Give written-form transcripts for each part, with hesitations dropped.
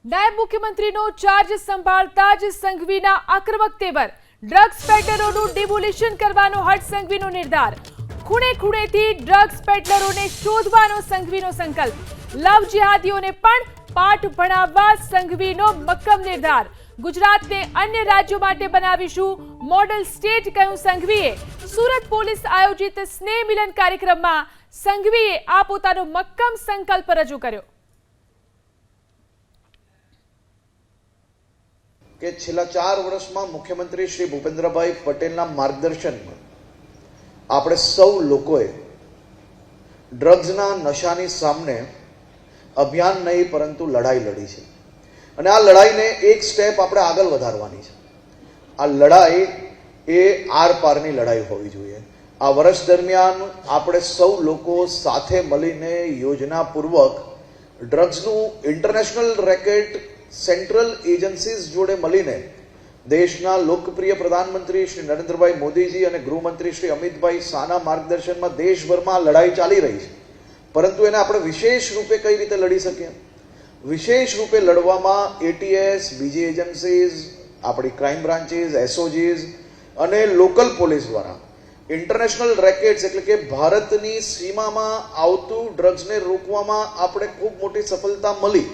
નાયબ મુખ્યમંત્રીનો ચાર્જ સંભાળતા જ સંઘવીના આક્રમક તેવર, ડ્રગ્સ પેડલરોનું ડિમોલિશન કરવાનો હર્ષ સંઘવીનો નિર્ધાર, ખૂણે ખૂણેથી ડ્રગ્સ પેડલરોને શોધવાનો સંઘવીનો સંકલ્પ, લવ જિહાદીઓને પણ પાઠ ભણાવવા સંઘવીનો મક્કમ નિર્ધાર, ગુજરાતને અન્ય રાજ્યો માટે બનાવીશું મોડલ સ્ટેટ કહ્યું સંઘવીએ। સુરત પોલીસ આયોજિત સ્નેહ મિલન કાર્યક્રમમાં સંઘવીએ આ પોતાનો મક્કમ સંકલ્પ રજૂ કર્યો। કે છેલ્લા 4 વર્ષમાં મુખ્યમંત્રી શ્રી ભૂપેન્દ્રભાઈ પટેલના માર્ગદર્શનમાં આપણે સૌ લોકોએ ડ્રગ્સના નશાની સામે અભિયાન નહીં પરંતુ લડાઈ લડી છે અને આ લડાઈને એક સ્ટેપ આપણે આગળ વધારવાની છે। આ લડાઈ એ આર પારની લડાઈ હોવી જોઈએ। આ વર્ષ દરમિયાન આપણે સૌ લોકો સાથે મળીને યોજનાપૂર્વક ડ્રગ્સનું ઇન્ટરનેશનલ રેકેટ સેન્ટ્રલ એજન્સીઝ જોડે મળીને દેશના લોકપ્રિય પ્રધાનમંત્રી શ્રી નરેન્દ્રભાઈ મોદીજી અને ગૃહમંત્રી શ્રી અમિતભાઈ શાહના માર્ગદર્શનમાં દેશભરમાં લડાઈ ચાલી રહી છે, પરંતુ એને આપણે વિશેષ રૂપે કઈ રીતે લડી શકીએ? વિશેષ રૂપે લડવામાં એટીએસ, બીજી એજન્સીઝ, આપણી ક્રાઇમ બ્રાન્ચીસ, એસઓજીસ અને લોકલ પોલીસ દ્વારા ઇન્ટરનેશનલ રેકેટ્સ એટલે કે ભારતની સીમામાં આવતું ડ્રગ્સને રોકવામાં આપણે ખૂબ મોટી સફળતા મળી।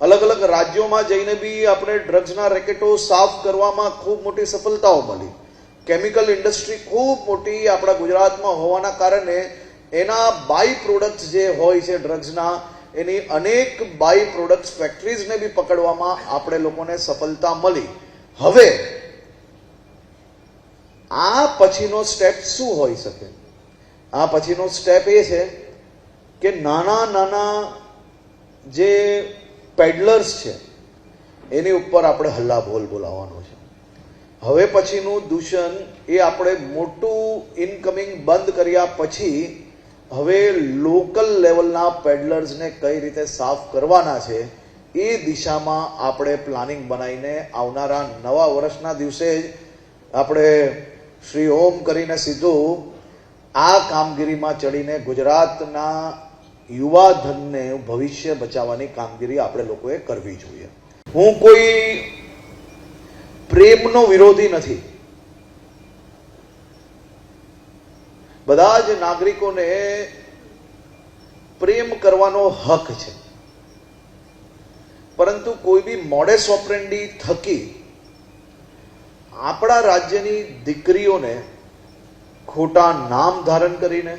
અલગ અલગ રાજ્યોમાં જઈને બી આપણે ડ્રગ્સના રેકેટો સાફ કરવામાં ખૂબ મોટી સફળતાઓ મળી। કેમિકલ ઇન્ડસ્ટ્રી ખૂબ મોટી આપણા ગુજરાતમાં હોવાના કારણે એના બાય પ્રોડક્ટ્સ જે હોય છે ડ્રગ્સના, એની અનેક બાય પ્રોડક્ટ્સ ફેક્ટરીઝને બી પકડવામાં આપણે લોકોને સફળતા મળી। હવે આ પછીનો સ્ટેપ શું હોઈ શકે? આ પછીનો સ્ટેપ એ છે કે નાના નાના જે પેડલર્સ છે એની ઉપર આપણે હલ્લા બોલ બોલાવવાનો છે। હવે પછીનું દૂષણ એ આપણે મોટું ઇનકમિંગ બંધ કર્યા પછી હવે લોકલ લેવલના પેડલર્સને કઈ રીતે સાફ કરવાના છે એ દિશામાં આપણે પ્લાનિંગ બનાવીને આવનારા નવા વર્ષના દિવસે જ આપણે શ્રી ઓમ કરીને સીધું આ કામગીરીમાં ચડીને ગુજરાતના યુવા ધનને ભવિષ્ય બચાવવાની કામગીરી આપણે લોકોએ કરવી જોઈએ। હું કોઈ પ્રેમનો વિરોધી નથી, બધા જ નાગરિકોને પ્રેમ કરવાનો હક છે, પરંતુ કોઈ બી મોડેસ ઓપરેન્ડી થકી આપણા રાજ્યની દીકરીઓને ખોટા નામ ધારણ કરીને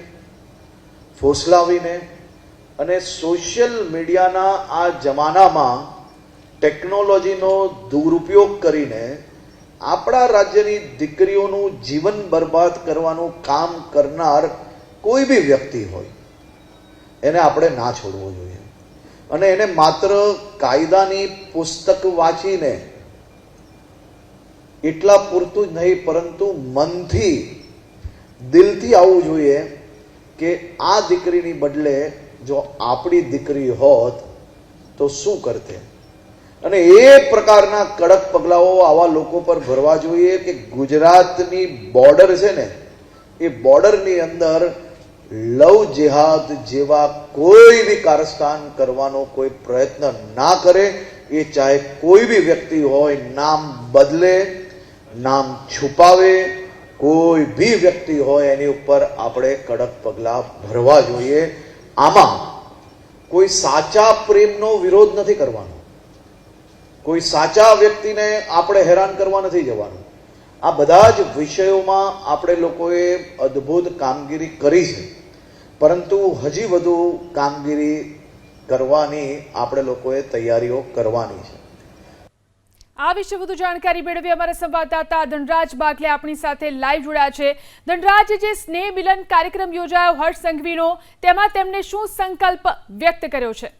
ફોસલાવીને અને સોશિયલ મીડિયાના આ જમાનામાં ટેકનોલોજીનો દુરુપયોગ કરીને આપણા રાજ્યની દીકરીઓનું જીવન બરબાદ કરવાનું કામ કરનાર કોઈ બી વ્યક્તિ હોય એને આપણે ના છોડવો જોઈએ અને એને માત્ર કાયદાની પુસ્તક વાંચીને એટલા પૂરતું જ નહીં પરંતુ મનથી, દિલથી આવવું જોઈએ કે આ દીકરીની બદલે જો આપણી દીકરી હોત તો શું કરતે, અને એ પ્રકારના કડક પગલાઓ આવા લોકો પર ભરવા જોઈએ કે ગુજરાતની બોર્ડર છે ને એ બોર્ડરની અંદર લવ જેહાદ જેવા કોઈ બી કારસ્તાન કરવાનો કોઈ પ્રયત્ન ના કરે। એ ચાહે કોઈ બી વ્યક્તિ હોય, નામ બદલે, નામ છુપાવે, કોઈ બી વ્યક્તિ હોય એની ઉપર આપણે કડક પગલા ભરવા જોઈએ। આમાં કોઈ સાચા પ્રેમનો વિરોધ નથી કરવાનો, કોઈ સાચા વ્યક્તિને આપણે હેરાન કરવા નથી જવાનું। આ બધા જ વિષયોમાં આપણે લોકોએ અદ્ભુત કામગીરી કરી છે, પરંતુ હજી વધુ કામગીરી કરવાની આપણે લોકોએ તૈયારીઓ કરવાની છે। આ વિશે વધુ જાણકારી મેળવી અમારા સંવાદદાતા ધનરાજ બાગલે આપણી સાથે લાઈવ જોડાયા છે। ધનરાજ, જે સ્નેહ મિલન કાર્યક્રમ યોજાયો હર્ષ સંઘવીનો, તેમાં તેમણે શું સંકલ્પ વ્યક્ત કર્યો છે?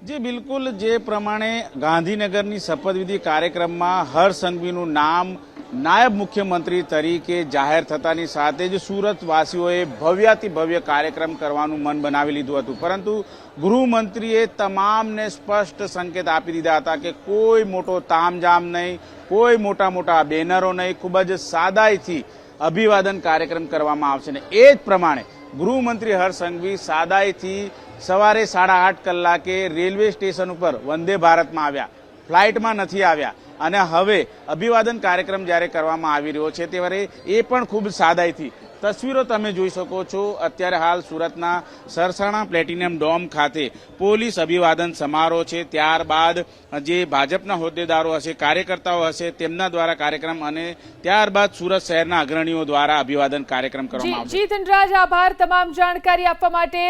જી બિલકુલ, જે પ્રમાણે ગાંધીનગરની શપથવિધિ કાર્યક્રમમાં હર્ષ સંઘવીનું નામ નાયબ મુખ્યમંત્રી તરીકે જાહેર થતાની સાથે જ સુરતવાસીઓએ ભવ્યાતિ ભવ્ય કાર્યક્રમ કરવાનું મન બનાવી લીધું હતું, પરંતુ ગૃહમંત્રીએ તમામને સ્પષ્ટ સંકેત આપી દીધા હતા કે કોઈ મોટો તામઝામ નહીં, કોઈ મોટા મોટા બેનરો નહીં, ખૂબ જ સાદાઈથી અભિવાદન કાર્યક્રમ કરવામાં આવશે ને એ જ પ્રમાણે ગૃહમંત્રી હર્ષ સંઘવી સાદાઈથી સવારે 8:30 કલાકે રેલવે સ્ટેશન ઉપર વંદે ભારતમાં આવ્યા, ફ્લાઇટમાં નથી આવ્યા અને હવે અભિવાદન કાર્યક્રમ જ્યારે કરવામાં આવી રહ્યો છે ત્યારે એ પણ ખૂબ સાદાઈથી તસવીરો તમે જોઈ શકો છો. અત્યારે હાલ સુરતના સરસાણા પ્લેટિનિયમ ડોમ ખાતે પોલીસ અભિવાદન સમારોહ છે, ત્યારબાદ જે ભાજપના હોદ્દેદારો હશે, કાર્યકર્તાઓ હશે તેમના દ્વારા કાર્યક્રમ અને ત્યારબાદ સુરત શહેરના અગ્રણીઓ દ્વારા અભિવાદન કાર્યક્રમ કરવામાં આવશે. જી ધનરાજ, આભાર તમામ જાણકારી આપવા માટે.